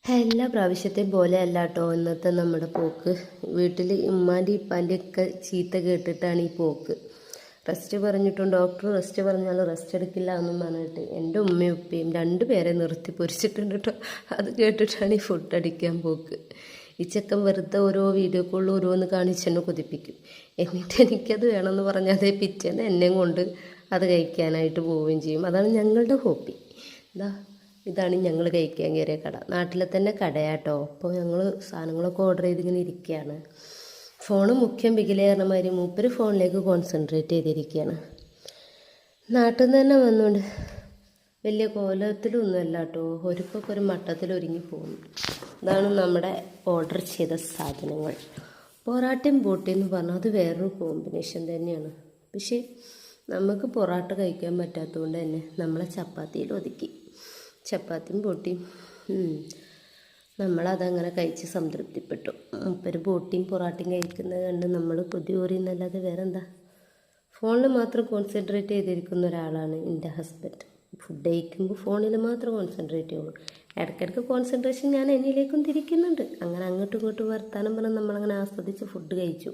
എല്ലാ പ്രാവശ്യത്തെയും പോലെ അല്ല കേട്ടോ ഇന്നത്തെ നമ്മുടെ പോക്ക്. വീട്ടിൽ ഉമ്മാൻ്റെ ഇപ്പാൻ്റെ ഒക്കെ ചീത്ത കേട്ടിട്ടാണ് ഈ പോക്ക്. റെസ്റ്റ് പറഞ്ഞിട്ടും ഡോക്ടർ റെസ്റ്റ് പറഞ്ഞാലും റെസ്റ്റ് എടുക്കില്ല എന്നും പറഞ്ഞിട്ട് എൻ്റെ ഉമ്മയും ഉപ്പയും രണ്ടുപേരെ നിർത്തി പൊരിച്ചിട്ടുണ്ട് കേട്ടോ. അത് കേട്ടിട്ടാണ് ഈ ഫുഡ് അടിക്കാൻ പോക്ക്. ഈ ചെക്കൻ വെറുതെ ഓരോ വീഡിയോ കോളിൽ ഓരോന്ന് കാണിച്ചെന്നെ കൊതിപ്പിക്കും. എന്നിട്ട് എനിക്കത് വേണമെന്ന് പറഞ്ഞാൽ അതേ പിറ്റേന്ന് എന്നെയും കൊണ്ട് അത് കഴിക്കാനായിട്ട് പോവുകയും ചെയ്യും. അതാണ് ഞങ്ങളുടെ ഹോബി. ഇതാണ് ഞങ്ങൾ കഴിക്കാൻ കയറിയ കട. നാട്ടിലെ തന്നെ കടയാട്ടോ. അപ്പോൾ ഞങ്ങൾ സാധനങ്ങളൊക്കെ ഓർഡർ ചെയ്തിങ്ങനെ ഇരിക്കുകയാണ്. ഫോണ് മുഖ്യം ബിഗിലേറിന മാതിരി മൂപ്പര് ഫോണിലേക്ക് കോൺസെൻട്രേറ്റ് ചെയ്തിരിക്കുകയാണ്. നാട്ടിൽ നിന്ന് തന്നെ വന്നുകൊണ്ട് വലിയ കോലത്തിലൊന്നുമല്ല കേട്ടോ. ഒരുക്കൊക്കെ ഒരു മട്ടത്തിൽ ഒരുങ്ങി പോകുന്നു. ഇതാണ് നമ്മുടെ ഓർഡർ ചെയ്ത സാധനങ്ങൾ. പൊറാട്ടയും ബോട്ടിയും എന്ന് പറഞ്ഞാൽ അത് വേറൊരു കോമ്പിനേഷൻ തന്നെയാണ്. പക്ഷേ നമുക്ക് പൊറാട്ട കഴിക്കാൻ പറ്റാത്തതുകൊണ്ട് തന്നെ നമ്മളെ ചപ്പാത്തിയിൽ ഒതുക്കി. ചപ്പാത്തിയും ബോട്ടിയും നമ്മളതങ്ങനെ കഴിച്ച് സംതൃപ്തിപ്പെട്ടു. ഒരു ബോട്ടിയും പൊറാട്ടയും കഴിക്കുന്നത് കണ്ട് നമ്മൾ പുതിയോറി എന്നല്ലാതെ വേറെ എന്താ. ഫോണിൽ മാത്രം കോൺസെൻട്രേറ്റ് ചെയ്തിരിക്കുന്ന ഒരാളാണ് എൻ്റെ ഹസ്ബൻഡ്. ഫുഡ് കഴിക്കുമ്പോൾ ഫോണിൽ മാത്രം കോൺസെൻട്രേറ്റ് ചെയ്യുള്ളൂ. ഇടയ്ക്കിടയ്ക്ക് കോൺസെൻട്രേഷൻ ഞാൻ എന്നിലേക്കും തിരിക്കുന്നുണ്ട്. അങ്ങനെ അങ്ങോട്ടും ഇങ്ങോട്ടും വർത്താനം പറഞ്ഞ് നമ്മളങ്ങനെ ആസ്വദിച്ച് ഫുഡ് കഴിച്ചു.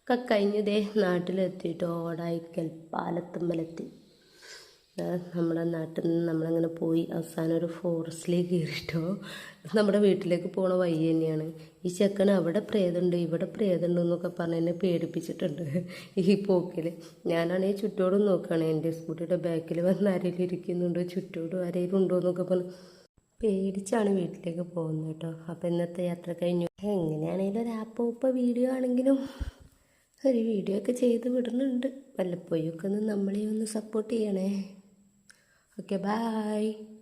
ഒക്കെ കഴിഞ്ഞതേ നാട്ടിലെത്തിയിട്ടോ. ഓടായിക്കൽ പാലത്തുമ്പലെത്തി. നമ്മുടെ നാട്ടിൽ നിന്ന് നമ്മളങ്ങനെ പോയി അവസാനം ഒരു ഫോറസ്റ്റിലേക്ക് കയറിയിട്ടോ. നമ്മുടെ വീട്ടിലേക്ക് പോണ വഴി തന്നെയാണ്. ഈ ചെക്കൻ അവിടെ പ്രേതമുണ്ട് ഇവിടെ പ്രേതമുണ്ട് എന്നൊക്കെ പറഞ്ഞ് എന്നെ പേടിപ്പിച്ചിട്ടുണ്ട് ഈ പോക്കിൽ. ഞാനാണെങ്കിൽ ചുറ്റോടും നോക്കുകയാണ്. എൻ്റെ സ്കൂട്ടിയുടെ ബാക്കിൽ വന്ന് ആരെങ്കിലും ഇരിക്കുന്നുണ്ടോ, ചുറ്റോടും ആരെങ്കിലും ഉണ്ടോ എന്നൊക്കെ പറഞ്ഞ് പേടിച്ചാണ് വീട്ടിലേക്ക് പോകുന്നത് കേട്ടോ. അപ്പോൾ ഇന്നത്തെ യാത്ര കഴിഞ്ഞു. എങ്ങനെയാണെങ്കിലും ഒരു ആപ്പ വീഡിയോ ആണെങ്കിലും ഒരു വീഡിയോ ഒക്കെ ചെയ്ത് വിടുന്നുണ്ട്. വല്ലപ്പോഴും ഒക്കെ ഒന്ന് നമ്മളെ ഒന്ന് സപ്പോർട്ട് ചെയ്യണേ. Okay, bye.